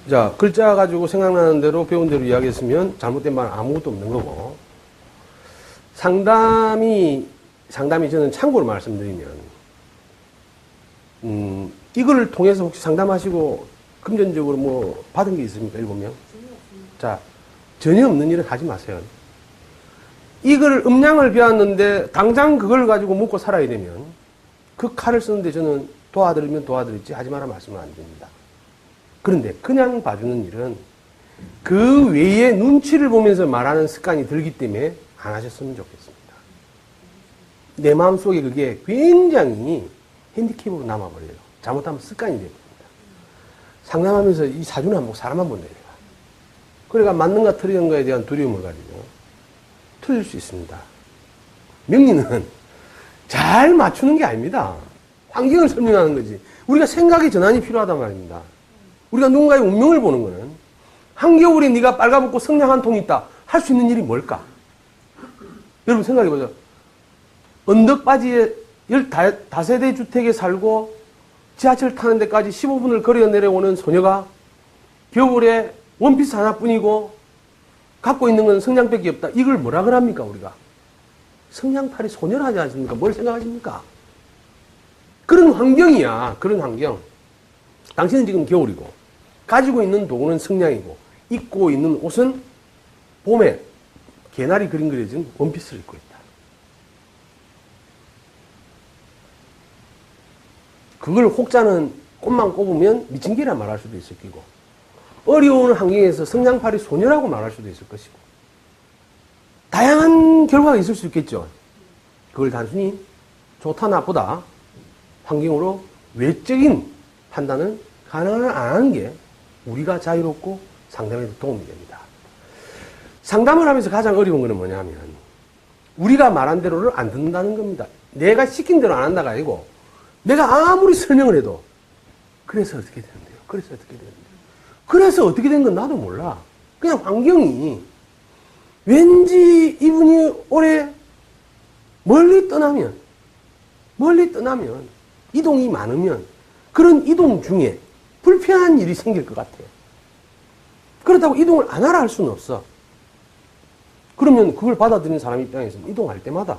자, 글자 가지고 생각나는 대로 배운 대로 이야기했으면 잘못된 말은 아무것도 없는 거고, 상담이 저는 참고로 말씀드리면, 이걸 통해서 혹시 상담하시고 금전적으로 뭐 받은 게 있습니까? 7명? 자, 전혀 없는 일은 하지 마세요. 이걸 음량을 배웠는데 당장 그걸 가지고 먹고 살아야 되면 그 칼을 쓰는데 저는 도와드리면 도와드리지 하지 마라 말씀은 안 드립니다. 그런데 그냥 봐주는 일은 그 외에 눈치를 보면서 말하는 습관이 들기 때문에 안 하셨으면 좋겠습니다. 내 마음속에 그게 굉장히 핸디캡으로 남아버려요. 잘못하면 습관이 됩니다. 상담하면서 이 사주는 안 보고 사람만 본다. 그러니까 맞는가 틀리는가에 대한 두려움을 가지고 틀릴 수 있습니다. 명리는 잘 맞추는 게 아닙니다. 환경을 설명하는 거지. 우리가 생각의 전환이 필요하단 말입니다. 우리가 누군가의 운명을 보는 거는 한겨울에 네가 빨가벗고 성냥 한 통 있다. 할 수 있는 일이 뭘까? 여러분 생각해보세요. 언덕바지에 15세대 주택에 살고 지하철 타는 데까지 15분을 걸어 내려오는 소녀가 겨울에 원피스 하나뿐이고 갖고 있는 건 성냥밖에 없다. 이걸 뭐라 그럽니까 우리가? 성냥팔이 소녀를 하지 않습니까? 뭘 생각하십니까? 그런 환경이야. 그런 환경. 당신은 지금 겨울이고 가지고 있는 도구는 성냥이고 입고 있는 옷은 봄에 개나리 그림 그려진 원피스를 입고 있다. 그걸 혹자는 꽃만 꼽으면 미친 개라 말할 수도 있을 거고 어려운 환경에서 성냥팔이 소녀라고 말할 수도 있을 것이고 다양한 결과가 있을 수 있겠죠. 그걸 단순히 좋다 나쁘다 환경으로 외적인 판단을 가능을 안 하는 게 우리가 자유롭고 상담에도 도움이 됩니다. 상담을 하면서 가장 어려운 것은 뭐냐면 우리가 말한 대로를 안 듣는다는 겁니다. 내가 시킨 대로 안 한다가 아니고 내가 아무리 설명을 해도 그래서 어떻게 되는데요? 그래서 어떻게 되는데요? 그래서 어떻게 된 건 나도 몰라. 그냥 환경이 왠지 이분이 올해 멀리 떠나면 이동이 많으면 그런 이동 중에 불편한 일이 생길 것 같아요. 그렇다고 이동을 안 하라 할 수는 없어. 그러면 그걸 받아들이는 사람 입장에서는 이동할 때마다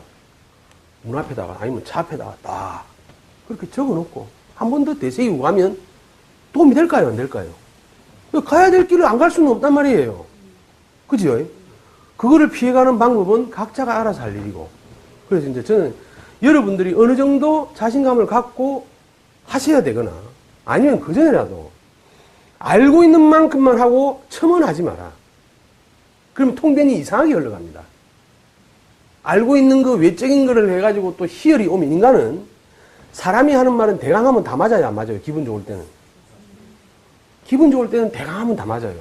문 앞에다가 아니면 차 앞에다가 딱 그렇게 적어놓고 한 번 더 되새기고 가면 도움이 될까요? 안 될까요? 가야 될 길을 안 갈 수는 없단 말이에요. 그죠? 그거를 피해가는 방법은 각자가 알아서 할 일이고. 그래서 이제 저는 여러분들이 어느 정도 자신감을 갖고 하셔야 되거나 아니면 그전에라도 알고 있는 만큼만 하고 첨언하지 마라. 그러면 통변이 이상하게 흘러갑니다. 알고 있는 그 외적인 거를 해가지고 또 희열이 오면 인간은 사람이 하는 말은 대강하면 다 맞아요, 안 맞아요? 기분 좋을 때는. 기분 좋을 때는 대강하면 다 맞아요.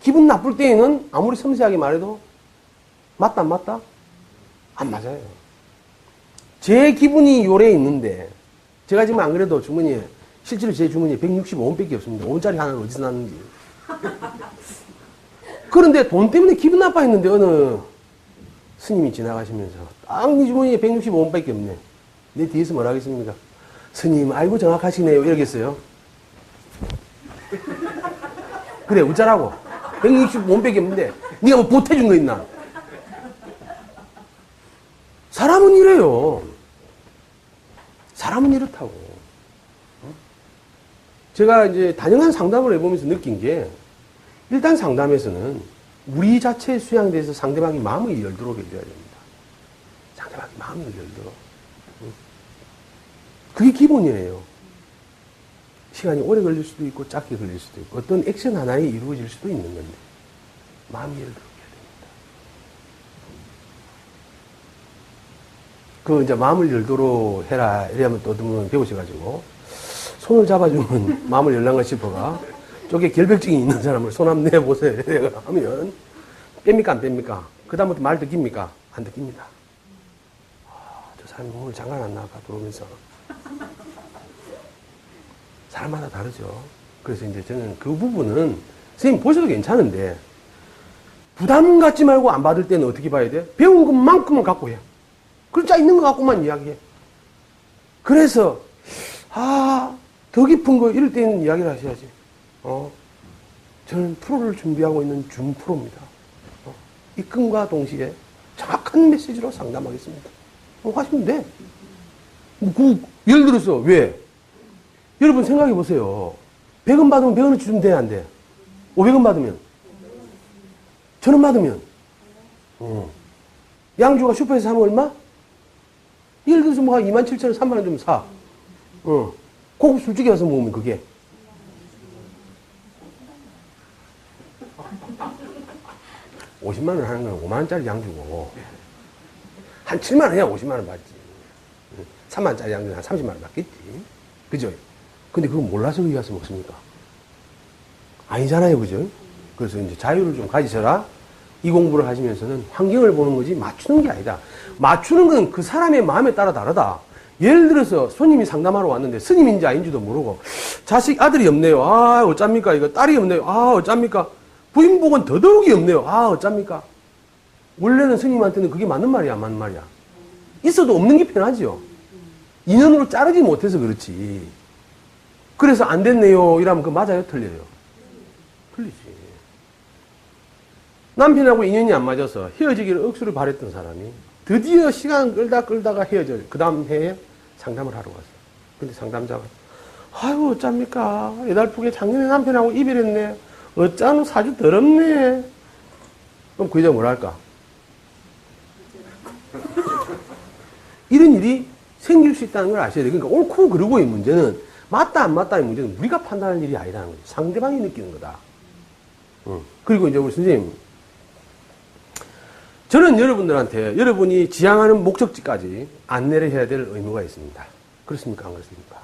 기분 나쁠 때에는 아무리 섬세하게 말해도 맞다, 안 맞다? 안 맞아요. 제 기분이 요래 있는데 제가 지금 안 그래도 주머니에 실제로 제 주머니에 165원밖에 없습니다. 5원짜리 하나는 어디서 났는지. 그런데 돈 때문에 기분 나빠했는데 어느 스님이 지나가시면서 딱 네 주머니에 165원밖에 없네. 내 뒤에서 뭐라 하겠습니까? 스님 알고 정확하시네요. 이러겠어요? 그래 어쩌라고? 165원밖에 없는데 네가 뭐 보태준 거 있나? 사람은 이래요. 사람은 이렇다고. 제가 이제 다양한 상담을 해보면서 느낀 게 일단 상담에서는 우리 자체의 수양에 대해서 상대방이 마음을 열도록 해줘야 됩니다. 상대방이 마음을 열도록. 그게 기본이에요. 시간이 오래 걸릴 수도 있고 짧게 걸릴 수도 있고 어떤 액션 하나에 이루어질 수도 있는 건데 마음이 열도록 해야 됩니다. 그 이제 마음을 열도록 해라 이러면 또 어떤 분은 배우셔가지고 손을 잡아주면 마음을 열란가 싶어가 쪽에 결벽증이 있는 사람을 손 한번 내보세요 하면 뺍니까 안 뺍니까? 그 다음부터 말 듣깁니까? 안 듣깁니다. 저 사람이 오늘 장관 안 나가 들어오면서 사람마다 다르죠. 그래서 이제 저는 그 부분은 선생님 보셔도 괜찮은데 부담 갖지 말고 안 받을 때는 어떻게 봐야 돼? 배운 것만큼은 갖고 해. 글자 있는 거 갖고만 이야기해. 그래서 더 깊은 거 이럴 때는 이야기를 하셔야지. 저는 프로를 준비하고 있는 준프로입니다. 입금과 동시에 정확한 메시지로 상담하겠습니다. 하시면 돼. 예를 들어서, 왜? 여러분 생각해 보세요. 100원 받으면 100원어치 주면 돼, 안 돼? 500원 받으면? 1000원 받으면? 양주가 슈퍼에서 사면 얼마? 예를 들어서 뭐 27,000원, 3만원 주면 사. 고급 술집에 가서 먹으면 그게. $50만 원 하는 건 5만 원짜리 양주고, 한 7만 원 해야 50만 원 받지. 3만 원짜리 양주는 한 30만 원 받겠지. 그죠? 근데 그거 몰라서 거기 가서 먹습니까? 아니잖아요. 그죠? 그래서 이제 자유를 좀 가지셔라. 이 공부를 하시면서는 환경을 보는 거지 맞추는 게 아니다. 맞추는 건 그 사람의 마음에 따라 다르다. 예를 들어서 손님이 상담하러 왔는데 스님인지 아닌지도 모르고 자식 아들이 없네요. 아 어쩝니까 이거 딸이 없네요. 아 어쩝니까 부인복은 더더욱이 없네요. 아 어쩝니까 원래는 스님한테는 그게 맞는 말이야 안 맞는 말이야. 있어도 없는 게 편하죠. 인연으로 자르지 못해서 그렇지. 그래서 안 됐네요 이러면 그거 맞아요 틀려요? 틀리지. 남편하고 인연이 안 맞아서 헤어지기를 억수로 바랬던 사람이 드디어 시간 끌다가 헤어져요. 그 다음 해에 상담을 하러 갔어요. 근데 상담자가 아이고 어쩝니까 애달프게 작년에 남편하고 이별했네. 어쩌노 사주 더럽네. 그럼 그 여자 뭐라 할까? 이런 일이 생길 수 있다는 걸 아셔야 돼요. 그러니까 옳고 그르고의 문제는 맞다 안 맞다의 문제는 우리가 판단하는 일이 아니라는 거죠. 상대방이 느끼는 거다. 그리고 이제 우리 선생님 저는 여러분들한테 여러분이 지향하는 목적지까지 안내를 해야 될 의무가 있습니다. 그렇습니까? 안 그렇습니까?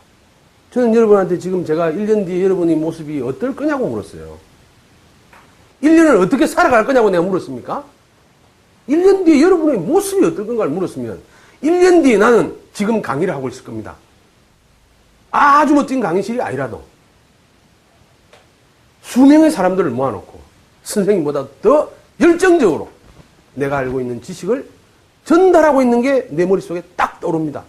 저는 여러분한테 지금 제가 1년 뒤에 여러분의 모습이 어떨 거냐고 물었어요. 1년을 어떻게 살아갈 거냐고 내가 물었습니까? 1년 뒤에 여러분의 모습이 어떨 건가를 물었으면 1년 뒤에 나는 지금 강의를 하고 있을 겁니다. 아주 멋진 강의실이 아니라도 수명의 사람들을 모아놓고 선생님보다 더 열정적으로 내가 알고 있는 지식을 전달하고 있는 게 내 머릿속에 딱 떠오릅니다.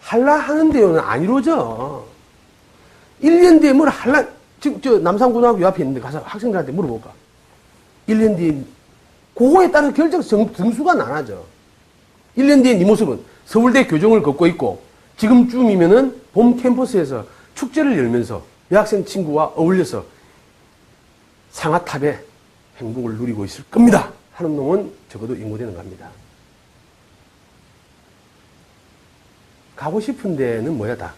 할라 하는데요는 안 이루어져. 1년 뒤에 뭘 할라, 지금 저 남산고등학교 옆에 있는데 가서 학생들한테 물어볼까? 1년 뒤에, 그거에 따른 결정 등수가 나눠져. 1년 뒤에 네 모습은 서울대 교정을 걷고 있고, 지금쯤이면은 봄 캠퍼스에서 축제를 열면서 여학생 친구와 어울려서 상아탑에 행복을 누리고 있을 겁니다. 하는 놈은 적어도 인고되는 겁니다. 가고 싶은 데는 뭐야 다?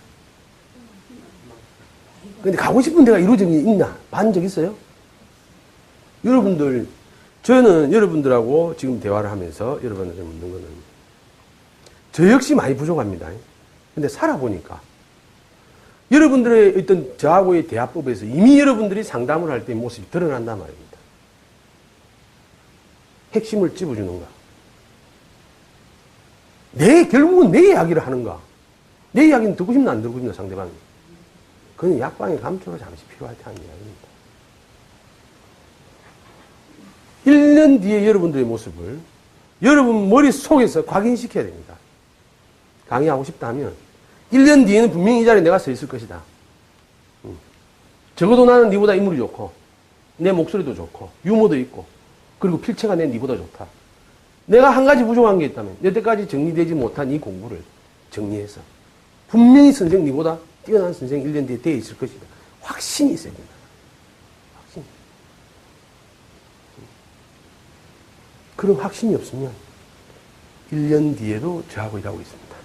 근데 가고 싶은 데가 이루어진 게 있나? 반 적 있어요? 여러분들, 저는 여러분들하고 지금 대화를 하면서 여러분한테 묻는 거는 저 역시 많이 부족합니다. 근데 살아보니까 여러분들의 어떤 저하고의 대화법에서 이미 여러분들이 상담을 할 때 모습이 드러난단 말입니다. 핵심을 찝어주는가? 결국은 내 이야기를 하는가? 내 이야기는 듣고 싶나 안 듣고 싶나 상대방이? 그건 약방의 감초가 잠시 필요할 때 하는 이야기입니다. 1년 뒤에 여러분들의 모습을 여러분 머릿속에서 각인시켜야 됩니다. 강의하고 싶다면 1년 뒤에는 분명히 이 자리에 내가 서 있을 것이다. 적어도 나는 네보다 인물이 좋고 내 목소리도 좋고 유머도 있고 그리고 필체가 내 니보다 좋다. 내가 한 가지 부족한 게 있다면 여태까지 정리되지 못한 이 공부를 정리해서 분명히 선생 니보다 뛰어난 선생 1년 뒤에 되어 있을 것이다. 확신이 있어야 된다. 확신. 그런 확신이 없으면 1년 뒤에도 저하고 일하고 있습니다.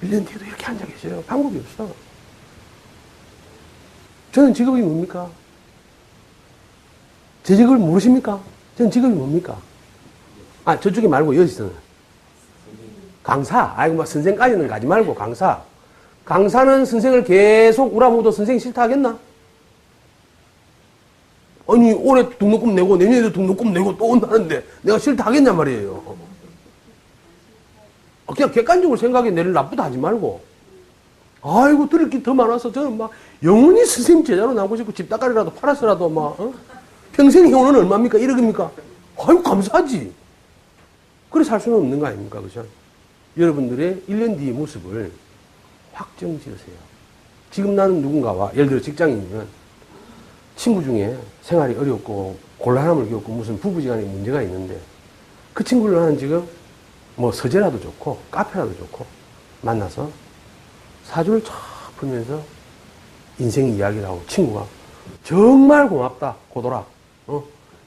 1년 뒤에도 이렇게 앉아 계셔요. 방법이 없어. 저는 직업이 뭡니까? 제 직업을 모르십니까? 저는 직업이 뭡니까? 아, 저쪽에 말고 여기서는. 강사. 아이고, 막 선생까지는 가지 말고 강사. 강사는 선생을 계속 우라모도 선생 싫다 하겠나? 아니, 올해 등록금 내고 내년에도 등록금 내고 또 온다는데 내가 싫다 하겠냐 말이에요. 그냥 객관적으로 생각해 내를 나쁘다 하지 말고. 아이고, 들을 게 더 많아서 저는 막 영원히 선생님 제자로 나오고 싶고 집닭가리라도 팔아서라도 막, 평생 회원은 얼마입니까? 1억입니까? 아유, 감사하지. 그래 살 수는 없는 거 아닙니까? 그죠? 여러분들의 1년 뒤의 모습을 확정 지으세요. 지금 나는 누군가와, 예를 들어 직장인이면 친구 중에 생활이 어렵고 곤란함을 겪고 무슨 부부지간에 문제가 있는데 그 친구를 나는 지금 뭐 서재라도 좋고 카페라도 좋고 만나서 사주를 쫙 풀면서 인생 이야기를 하고 친구가 정말 고맙다 고돌아,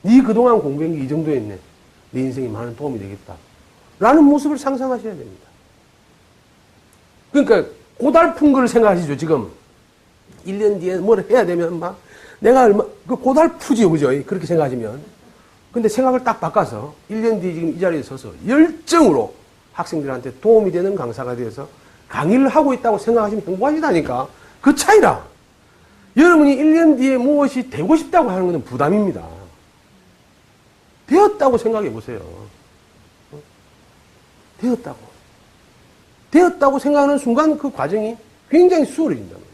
네 그동안 공부한 게 이 정도였네, 네 인생에 많은 도움이 되겠다 라는 모습을 상상하셔야 됩니다. 그러니까 고달픈 걸 생각하시죠. 지금 1년 뒤에 뭘 해야 되면 막 내가 얼마 그 고달프지요, 그죠? 그렇게 생각하시면. 근데 생각을 딱 바꿔서 1년 뒤에 지금 이 자리에 서서 열정으로 학생들한테 도움이 되는 강사가 되어서 강의를 하고 있다고 생각하시면 행복하시다니까. 그 차이라. 여러분이 1년 뒤에 무엇이 되고 싶다고 하는 것은 부담입니다. 되었다고 생각해 보세요. 되었다고. 되었다고 생각하는 순간 그 과정이 굉장히 수월해진단 말이에요.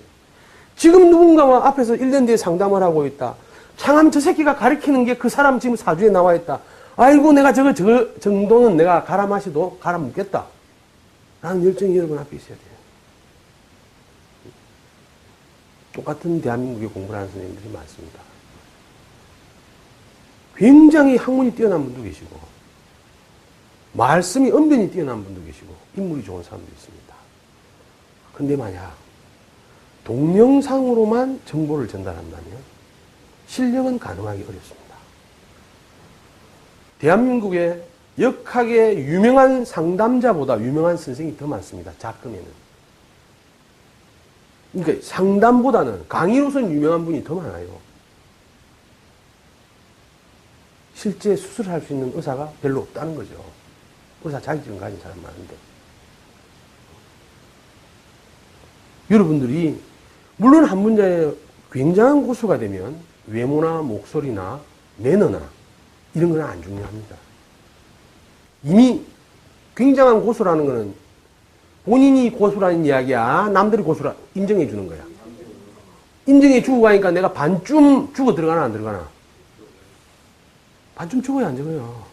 지금 누군가와 앞에서 1년 뒤에 상담을 하고 있다. 창암 저 새끼가 가리키는 게 그 사람 지금 사주에 나와 있다. 아이고 내가 저 정도는 내가 갈아 마셔도 갈아 묻겠다. 라는 열정이 여러분 앞에 있어야 돼요. 똑같은 대한민국에 공부를 하는 선생님들이 많습니다. 굉장히 학문이 뛰어난 분도 계시고 말씀이 언변이 뛰어난 분도 계시고 인물이 좋은 사람도 있습니다. 근데 만약 동영상으로만 정보를 전달한다면 실력은 가능하기 어렵습니다. 대한민국에 역학의 유명한 상담자보다 유명한 선생이 더 많습니다. 작금에는. 그러니까 상담보다는 강의로서는 유명한 분이 더 많아요. 실제 수술을 할 수 있는 의사가 별로 없다는 거죠. 의사 자격증 가진 사람 많은데. 여러분들이 물론 한 분야에 굉장한 고수가 되면 외모나 목소리나 매너나 이런 건 안 중요합니다. 이미 굉장한 고수라는 거는 본인이 고수라는 이야기야, 남들이 고수라 인정해 주는 거야. 인정해 주고 가니까 내가 반쯤 죽어 들어가나 안 들어가나? 반쯤 죽어야 안 죽어요.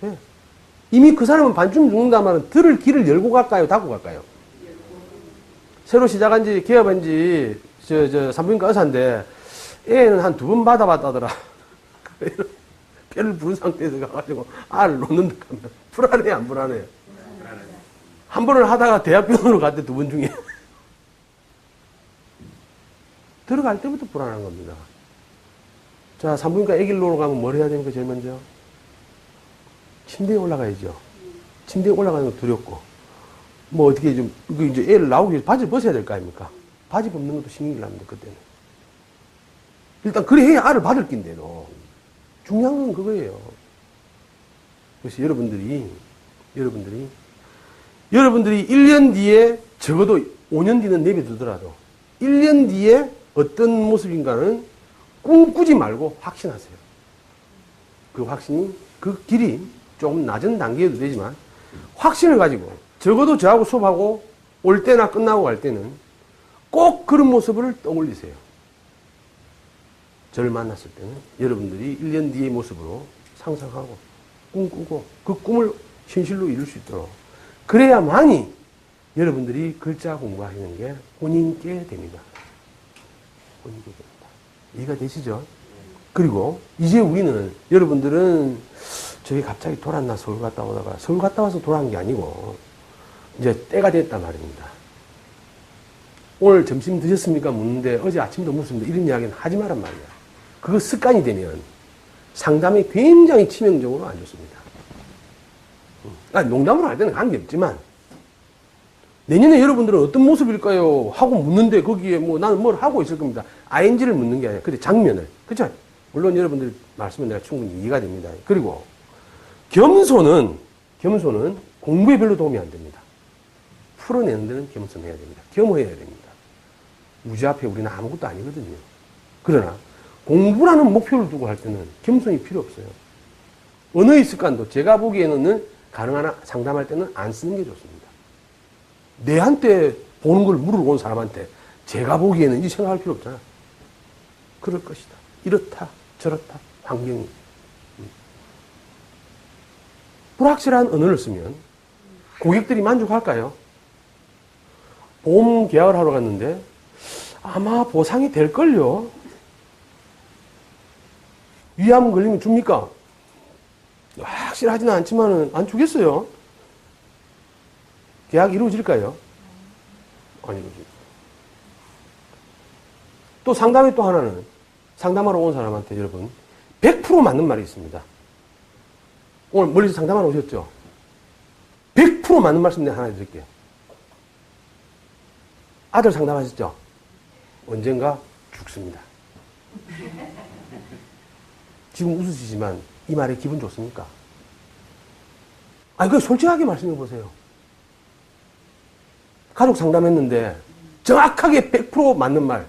네. 이미 그 사람은 반쯤 죽는다 말은 들을 길을 열고 갈까요? 닫고 갈까요? 새로 시작한 지, 개업한 지, 산부인과 의사인데, 애는 한 2번 받아봤다더라. 뼈를 부른 상태에서 가가지고, 알을 놓는다 하면, 불안해, 안 불안해? 한 번을 하다가 대학병원으로 갔대, 2번 중에. 들어갈 때부터 불안한 겁니다. 자, 산부인과 애기를 놓으러 가면 뭘 해야 됩니까, 제일 먼저? 침대에 올라가야죠. 침대에 올라가는 거 두렵고. 뭐 어떻게 좀, 이제 애를 나오기 위해서 바지를 벗어야 될 거 아닙니까? 바지 벗는 것도 신경이 납니다, 그때는. 일단, 그래 해야 알을 받을 낀데도. 중요한 건 그거예요. 그래서 여러분들이 1년 뒤에 적어도 5년 뒤는 내비두더라도 1년 뒤에 어떤 모습인가는 꿈꾸지 말고 확신하세요. 그 확신이, 그 길이 조금 낮은 단계여도 되지만 확신을 가지고 적어도 저하고 수업하고 올 때나 끝나고 갈 때는 꼭 그런 모습을 떠올리세요. 저를 만났을 때는 여러분들이 1년 뒤의 모습으로 상상하고 꿈꾸고 그 꿈을 현실로 이룰 수 있도록 그래야만이 여러분들이 글자 공부하시는 게 본인께 됩니다. 본인께 됩니다. 이해가 되시죠? 그리고 이제 우리는 여러분들은 저기 갑자기 돌았나 서울 갔다 오다가 서울 갔다 와서 돌아온 게 아니고 이제 때가 됐단 말입니다. 오늘 점심 드셨습니까? 묻는데 어제 아침도 묻습니다. 이런 이야기는 하지 말란 말이야. 그거 습관이 되면 상담이 굉장히 치명적으로 안 좋습니다. 농담으로 할 때는 관계없지만 내년에 여러분들은 어떤 모습일까요? 하고 묻는데 거기에 뭐 나는 뭘 하고 있을 겁니다. ING를 묻는 게 아니라 근데 장면을. 그렇죠? 물론 여러분들 말씀은 내가 충분히 이해가 됩니다. 그리고 겸손은 공부에 별로 도움이 안 됩니다. 풀어내는 데는 겸손해야 됩니다. 겸허해야 됩니다. 무지 앞에 우리는 아무것도 아니거든요. 그러나 공부라는 목표를 두고 할 때는 겸손이 필요 없어요. 언어의 습관도 제가 보기에는 가능한 상담할 때는 안 쓰는 게 좋습니다. 내한테 보는 걸 물으러 온 사람한테 제가 보기에는 이 생각할 필요 없잖아. 그럴 것이다. 이렇다, 저렇다, 환경이. 불확실한 언어를 쓰면 고객들이 만족할까요? 보험 계약을 하러 갔는데 아마 보상이 될걸요. 위암 걸리면 줍니까? 확실하지는 않지만은 안 주겠어요. 계약 이루어질까요? 안 이루어집니다. 또 상담이 또 하나는 상담하러 온 사람한테 여러분 100% 맞는 말이 있습니다. 오늘 멀리서 상담하러 오셨죠? 100% 맞는 말씀 내가 하나 드릴게요. 아들 상담하셨죠? 언젠가 죽습니다. 지금 웃으시지만 이 말에 기분 좋습니까? 아니, 그 솔직하게 말씀해 보세요. 가족 상담했는데 정확하게 100% 맞는 말.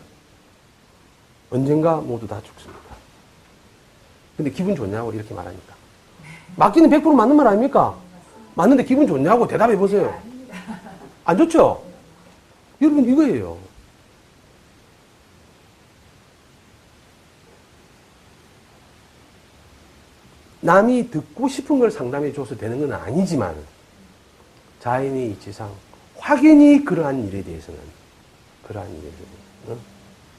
언젠가 모두 다 죽습니다. 근데 기분 좋냐고 이렇게 말하니까. 맞기는 100% 맞는 말 아닙니까? 맞는데 기분 좋냐고 대답해 보세요. 안 좋죠? 여러분 이거예요. 남이 듣고 싶은 걸 상담해 줘서 되는 건 아니지만 자연의 이치상 확연히 그러한 일에 대해서는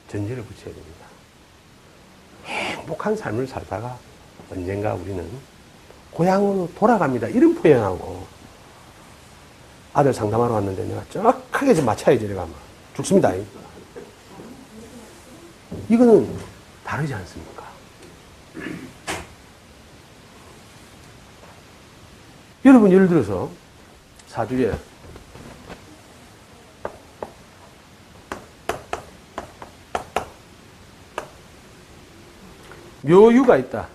전제를 붙여야 됩니다. 행복한 삶을 살다가 언젠가 우리는 고향으로 돌아갑니다. 이런 표현하고 아들 상담하러 왔는데 내가 정확하게 좀 맞춰야지 내가 막 죽습니다. 이거는 다르지 않습니까? 여러분 예를 들어서 사주에 묘유가 있다.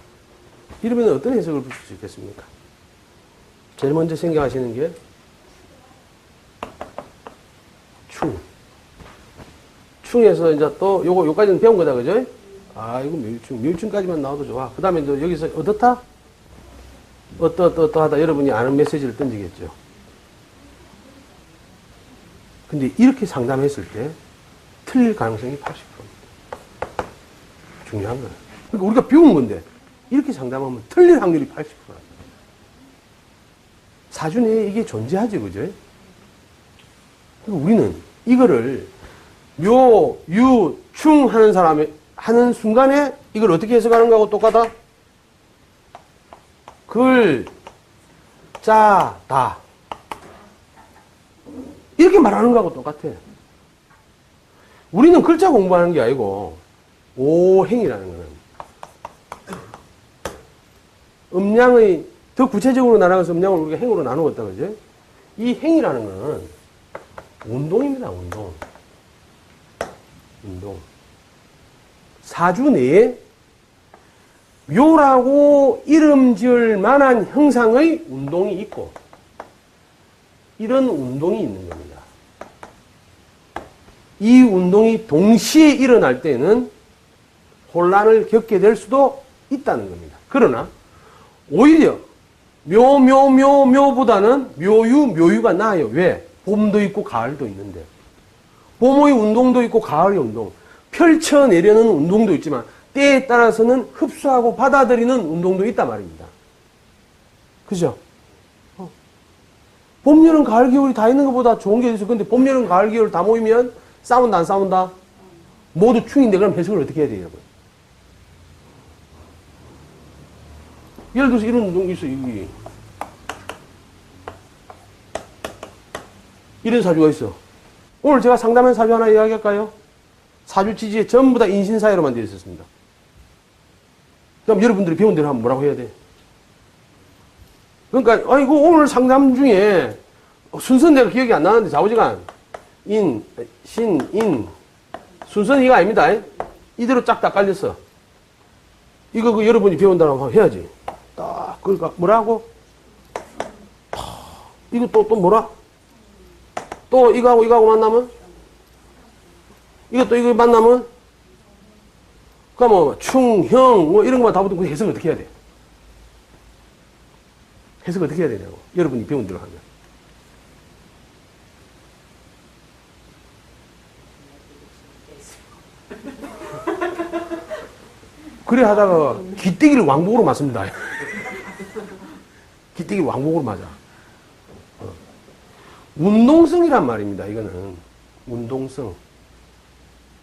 이러면 어떤 해석을 붙일 수 있겠습니까? 제일 먼저 생각하시는 게 충. 충에서 이제 또 요까지는 배운 거다, 그죠? 아, 이거 묘유충. 묘유충까지만 나와도 좋아. 그 다음에 또 여기서 어떻다? 어떠하다 여러분이 아는 메시지를 던지겠죠. 근데 이렇게 상담했을 때 틀릴 가능성이 80%입니다. 중요한 거예요. 그러니까 우리가 배운 건데 이렇게 상담하면 틀릴 확률이 80%입니다. 사주 내에 이게 존재하지, 그죠? 그러니까 우리는 이거를 묘, 유, 충 하는 사람이 하는 순간에 이걸 어떻게 해석하는 거하고 똑같아? 글, 자, 다. 이렇게 말하는 거하고 똑같아. 우리는 글자 공부하는 게 아니고, 오행이라는 거는, 음량의, 더 구체적으로 나눠서 음량을 우리가 행으로 나누었다, 그죠? 이 행이라는 거는, 운동입니다, 운동. 사주 내에 묘라고 이름 지을 만한 형상의 운동이 있고 이런 운동이 있는 겁니다. 이 운동이 동시에 일어날 때는 혼란을 겪게 될 수도 있다는 겁니다. 그러나 오히려 묘보다는 묘유가 나아요. 왜? 봄도 있고 가을도 있는데 봄의 운동도 있고 가을의 운동, 펼쳐내려는 운동도 있지만 때에 따라서는 흡수하고 받아들이는 운동도 있단 말입니다. 그죠? 봄, 여름, 가을, 겨울이 다 있는 것보다 좋은 게 있어. 근데 봄, 여름, 가을, 겨울 다 모이면 싸운다, 안 싸운다? 모두 충인데 그럼 해석을 어떻게 해야 돼요? 예를 들어서 이런 운동이 있어, 여기. 이런 사주가 있어. 오늘 제가 상담한 사주 하나 이야기할까요? 사주 지지에 전부 다 인신사회로만 되어 있었습니다. 그럼 여러분들이 배운 대로 하면 뭐라고 해야 돼? 그러니까, 아이고, 오늘 상담 중에 순서는 내가 기억이 안 나는데 좌우지간 인, 신, 인. 순서는 이거 아닙니다. 이대로 쫙 다 깔렸어. 이거 그 여러분이 배운다고 해야지. 딱, 그러니까 뭐라고? 이거 또 뭐라? 또 이거하고 만나면? 이것도 이거 만나면? 그니까 뭐, 충, 형, 뭐 이런 것만 다 붙으면 해석을 어떻게 해야 돼? 해석을 어떻게 해야 되냐고. 여러분이 배운 대로 하면. 그래 하다가 기대기를 왕복으로 맞습니다. 기대기를 왕복으로 맞아. 운동성이란 말입니다. 이거는 운동성.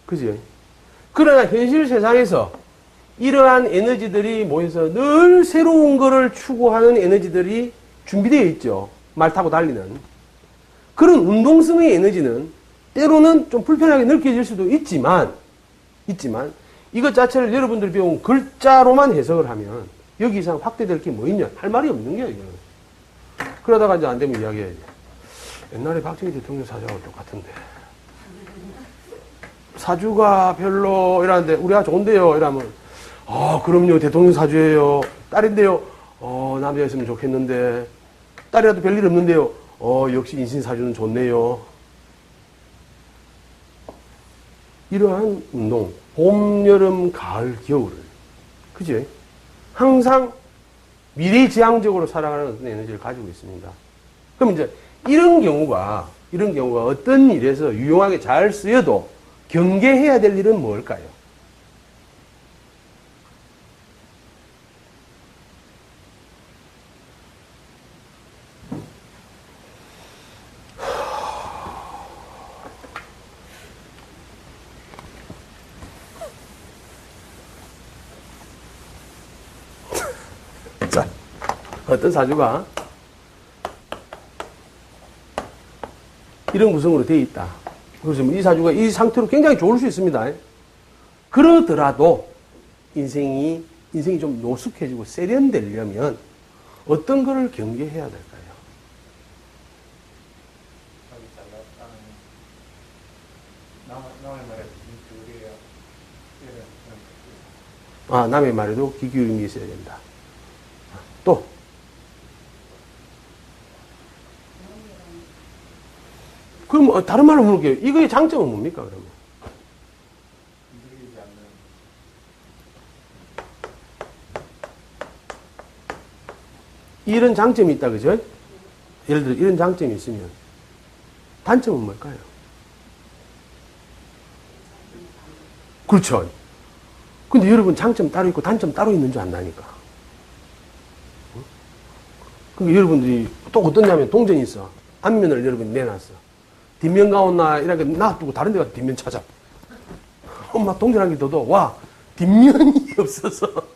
그지? 그러나 현실 세상에서 이러한 에너지들이 모여서 늘 새로운 거를 추구하는 에너지들이 준비되어 있죠. 말 타고 달리는. 그런 운동성의 에너지는 때로는 좀 불편하게 느껴질 수도 있지만, 이것 자체를 여러분들이 배운 글자로만 해석을 하면 여기 이상 확대될 게 뭐 있냐? 할 말이 없는 거예요, 이거는. 그러다가 이제 안 되면 이야기해야지. 옛날에 박정희 대통령 사주하고 똑같은데. 사주가 별로 이러는데 우리가 좋은데요 이러면 그럼요 대통령 사주예요. 딸인데요 남자였으면 좋겠는데 딸이라도 별일 없는데요 역시 인신 사주는 좋네요. 이러한 운동 봄 여름 가을 겨울을 그죠? 항상 미래지향적으로 살아가는 어떤 에너지를 가지고 있습니다. 그럼 이제 이런 경우가 어떤 일에서 유용하게 잘 쓰여도 경계해야 될 일은 뭘까요? 자, 어떤 사주가 이런 구성으로 되어 있다. 그래서 이 사주가 이 상태로 굉장히 좋을 수 있습니다. 그러더라도 인생이 좀 노숙해지고 세련되려면 어떤 거를 경계해야 될까요? 남의 말에도 귀 기울임이 있어야 된다. 또 그럼 다른 말로 물을게요. 이거의 장점은 뭡니까 그러면? 이런 장점이 있다 그죠? 예를 들어 이런 장점이 있으면 단점은 뭘까요? 그렇죠. 근데 여러분 장점 따로 있고 단점 따로 있는 줄 안다니까. 그러니까 여러분들이 또 어떠냐면 동전이 있어. 앞면을 여러분이 내놨어. 뒷면 가온나 이렇게 놔두고 다른 데 가서 뒷면 찾아. 엄마 동전 한 개 더 둬. 와 뒷면이 없어서.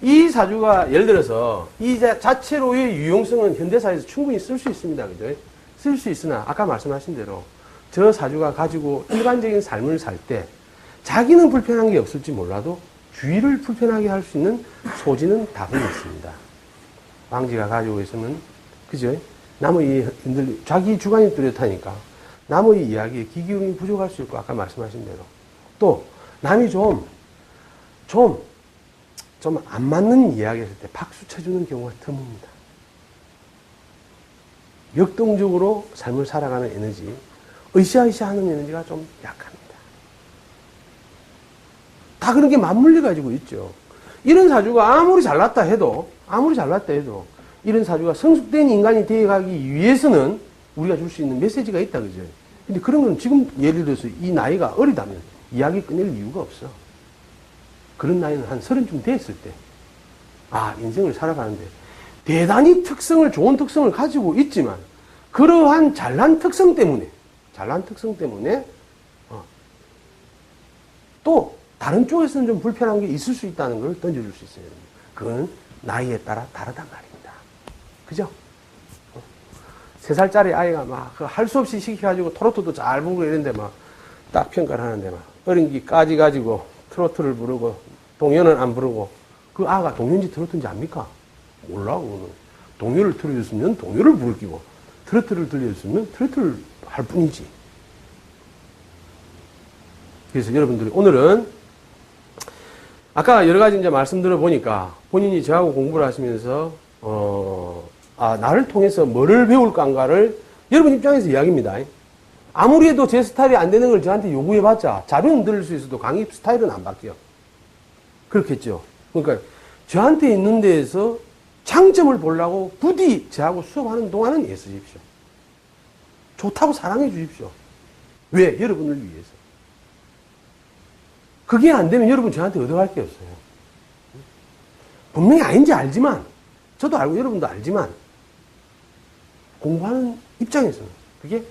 이 사주가 예를 들어서 이 자체로의 유용성은 현대사에서 충분히 쓸 수 있습니다. 그죠? 쓸 수 있으나 아까 말씀하신 대로 저 사주가 가지고 일반적인 삶을 살 때 자기는 불편한 게 없을지 몰라도 주위를 불편하게 할 수 있는 소지는 다분히 있습니다. 왕지가 가지고 있으면 그죠? 남의 자기 주관이 뚜렷하니까 남의 이야기에 귀 기울임이 부족할 수 있고 아까 말씀하신 대로 또 남이 좀 안 맞는 이야기 했을 때 박수 쳐주는 경우가 드뭅니다. 역동적으로 삶을 살아가는 에너지, 으쌰으쌰 하는 에너지가 좀 약합니다. 다 그런 게 맞물려 가지고 있죠. 이런 사주가 아무리 잘났다 해도 이런 사주가 성숙된 인간이 되어가기 위해서는 우리가 줄 수 있는 메시지가 있다 그죠? 근데 그런 건 지금 예를 들어서 이 나이가 어리다면 이야기 꺼낼 이유가 없어. 그런 나이는 한 30쯤 됐을 때, 인생을 살아가는데 대단히 좋은 특성을 가지고 있지만, 그러한 잘난 특성 때문에, 또 다른 쪽에서는 좀 불편한 게 있을 수 있다는 걸 던져줄 수 있어요. 그건 나이에 따라 다르단 말입니다. 그죠? 3살짜리 아이가 막 할 수 없이 시켜가지고 트로트도 잘 부르고 이런데 막 딱 평가를 하는데 막 어린 기까지 가지고 트로트를 부르고 동요는 안 부르고 그 아가 동요인지 트로트인지 압니까? 몰라. 그거는 동요를 틀어줬으면 동요를 부를 끼고 트로트를 들려줬으면 트로트를 할 뿐이지. 그래서 여러분들이 오늘은 아까 여러 가지 이제 말씀드려 보니까 본인이 저하고 공부를 하시면서 나를 통해서 뭐를 배울까를 여러분 입장에서 이야기입니다. 아무리 해도 제 스타일이 안 되는 걸 저한테 요구해봤자 자료는 들을 수 있어도 강의 스타일은 안 바뀌어. 그렇겠죠. 그러니까 저한테 있는 데에서 장점을 보려고 부디 저하고 수업하는 동안은 애쓰십시오. 좋다고 사랑해 주십시오. 왜? 여러분을 위해서. 그게 안 되면 여러분 저한테 얻어갈 게 없어요. 분명히 아닌지 알지만, 저도 알고 여러분도 알지만, 공부하는 입장에서는 그게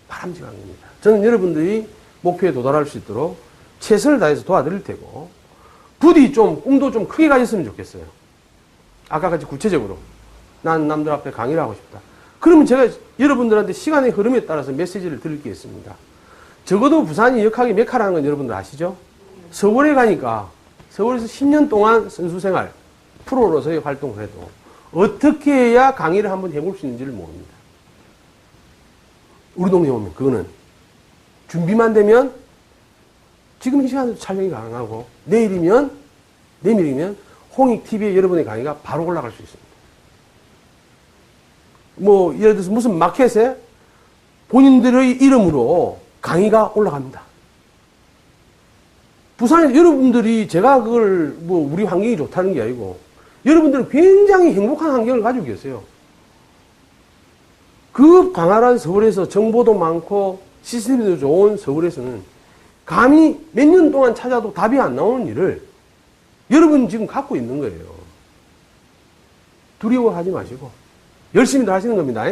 바람직한 겁니다. 저는 여러분들이 목표에 도달할 수 있도록 최선을 다해서 도와드릴 테고, 부디 좀 꿈도 좀 크게 가졌으면 좋겠어요. 아까 같이 구체적으로 난 남들 앞에 강의를 하고 싶다. 그러면 제가 여러분들한테 시간의 흐름에 따라서 메시지를 드릴 게 있습니다. 적어도 부산이 역학의 메카라는 건 여러분들 아시죠? 서울에 가니까 서울에서 10년 동안 선수 생활, 프로로서의 활동을 해도 어떻게 해야 강의를 한번 해볼 수 있는지를 모릅니다. 우리 동네 오면 그거는 준비만 되면 지금 이 시간에도 촬영이 가능하고 내일이면 홍익TV에 여러분의 강의가 바로 올라갈 수 있습니다. 뭐 예를 들어서 무슨 마켓에 본인들의 이름으로 강의가 올라갑니다. 부산에 여러분들이 제가 그걸 뭐 우리 환경이 좋다는 게 아니고 여러분들은 굉장히 행복한 환경을 가지고 계세요. 그 광활한 서울에서 정보도 많고 시스템도 좋은 서울에서는 감히 몇 년 동안 찾아도 답이 안 나오는 일을 여러분 지금 갖고 있는 거예요. 두려워하지 마시고 열심히들 하시는 겁니다.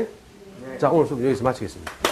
자, 오늘 수업 여기서 마치겠습니다.